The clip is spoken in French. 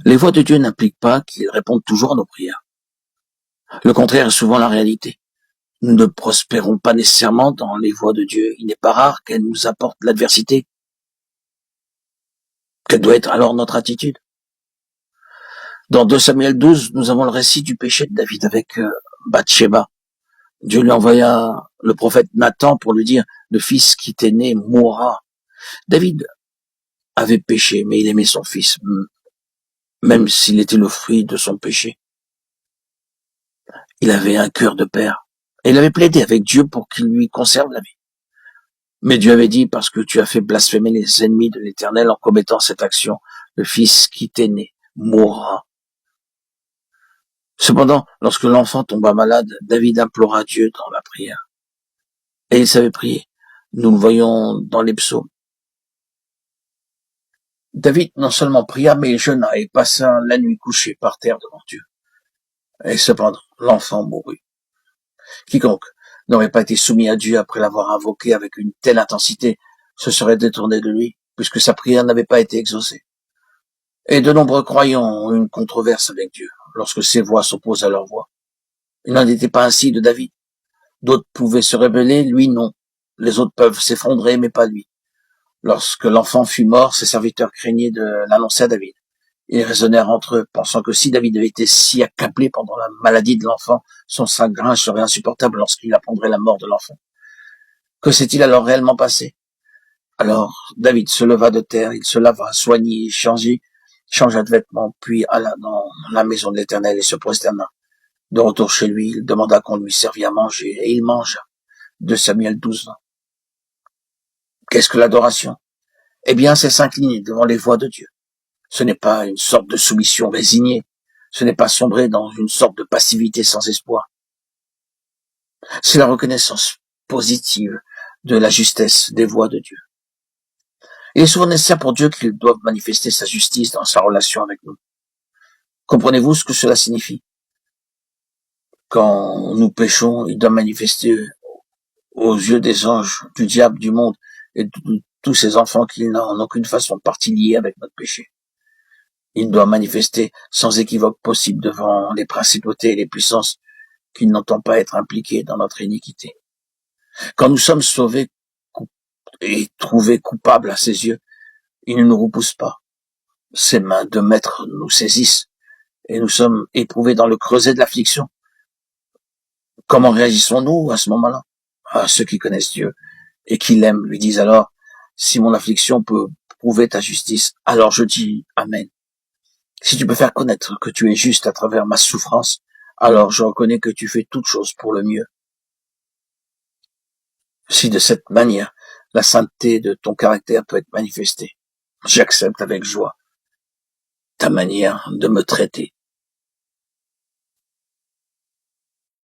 Les voies de Dieu n'impliquent pas qu'il réponde toujours à nos prières. Le contraire est souvent la réalité. Nous ne prospérons pas nécessairement dans les voies de Dieu. Il n'est pas rare qu'elle nous apporte l'adversité. Quelle doit être alors notre attitude? Dans 2 Samuel 12, nous avons le récit du péché de David avec Bathsheba. Dieu lui envoya le prophète Nathan pour lui dire, le fils qui t'est né mourra. David avait péché, mais il aimait son fils, même s'il était le fruit de son péché. Il avait un cœur de père. Et il avait plaidé avec Dieu pour qu'il lui conserve la vie. Mais Dieu avait dit, parce que tu as fait blasphémer les ennemis de l'Éternel en commettant cette action, le fils qui t'est né mourra. Cependant, lorsque l'enfant tomba malade, David implora Dieu dans la prière. Et il savait prier. Nous le voyons dans les psaumes. David non seulement pria, mais il jeûna et passa la nuit couché par terre devant Dieu. Et cependant, l'enfant mourut. Quiconque n'aurait pas été soumis à Dieu après l'avoir invoqué avec une telle intensité se serait détourné de lui, puisque sa prière n'avait pas été exaucée. Et de nombreux croyants ont eu une controverse avec Dieu, lorsque ses voix s'opposent à leur voix. Il n'en était pas ainsi de David. D'autres pouvaient se rébeller, lui non. Les autres peuvent s'effondrer, mais pas lui. Lorsque l'enfant fut mort, ses serviteurs craignaient de l'annoncer à David. Ils raisonnèrent entre eux, pensant que si David avait été si accablé pendant la maladie de l'enfant, son chagrin serait insupportable lorsqu'il apprendrait la mort de l'enfant. Que s'est-il alors réellement passé? Alors David se leva de terre, il se lava, soignit, changea de vêtements, puis alla dans la maison de l'Éternel et se prosterna. De retour chez lui, il demanda qu'on lui servît à manger, et il mangea. 2 Samuel 12. Qu'est-ce que l'adoration? Eh bien, c'est s'incliner devant les voies de Dieu. Ce n'est pas une sorte de soumission résignée. Ce n'est pas sombrer dans une sorte de passivité sans espoir. C'est la reconnaissance positive de la justesse des voies de Dieu. Il est souvent nécessaire pour Dieu qu'il doive manifester sa justice dans sa relation avec nous. Comprenez-vous ce que cela signifie? Quand nous péchons, il doit manifester aux yeux des anges, du diable, du monde et de tous ces enfants qui n'ont en aucune façon partie liée avec notre péché. Il doit manifester sans équivoque possible devant les principautés et les puissances qui n'entendent pas être impliquées dans notre iniquité. Quand nous sommes sauvés et trouvés coupables à ses yeux, il ne nous repousse pas. Ses mains de maître nous saisissent et nous sommes éprouvés dans le creuset de l'affliction. Comment réagissons-nous à ce moment-là? Ceux qui connaissent Dieu et qui l'aiment lui disent alors, si mon affliction peut prouver ta justice, alors je dis Amen. Si tu peux faire connaître que tu es juste à travers ma souffrance, alors je reconnais que tu fais toutes choses pour le mieux. Si de cette manière, la sainteté de ton caractère peut être manifestée, j'accepte avec joie ta manière de me traiter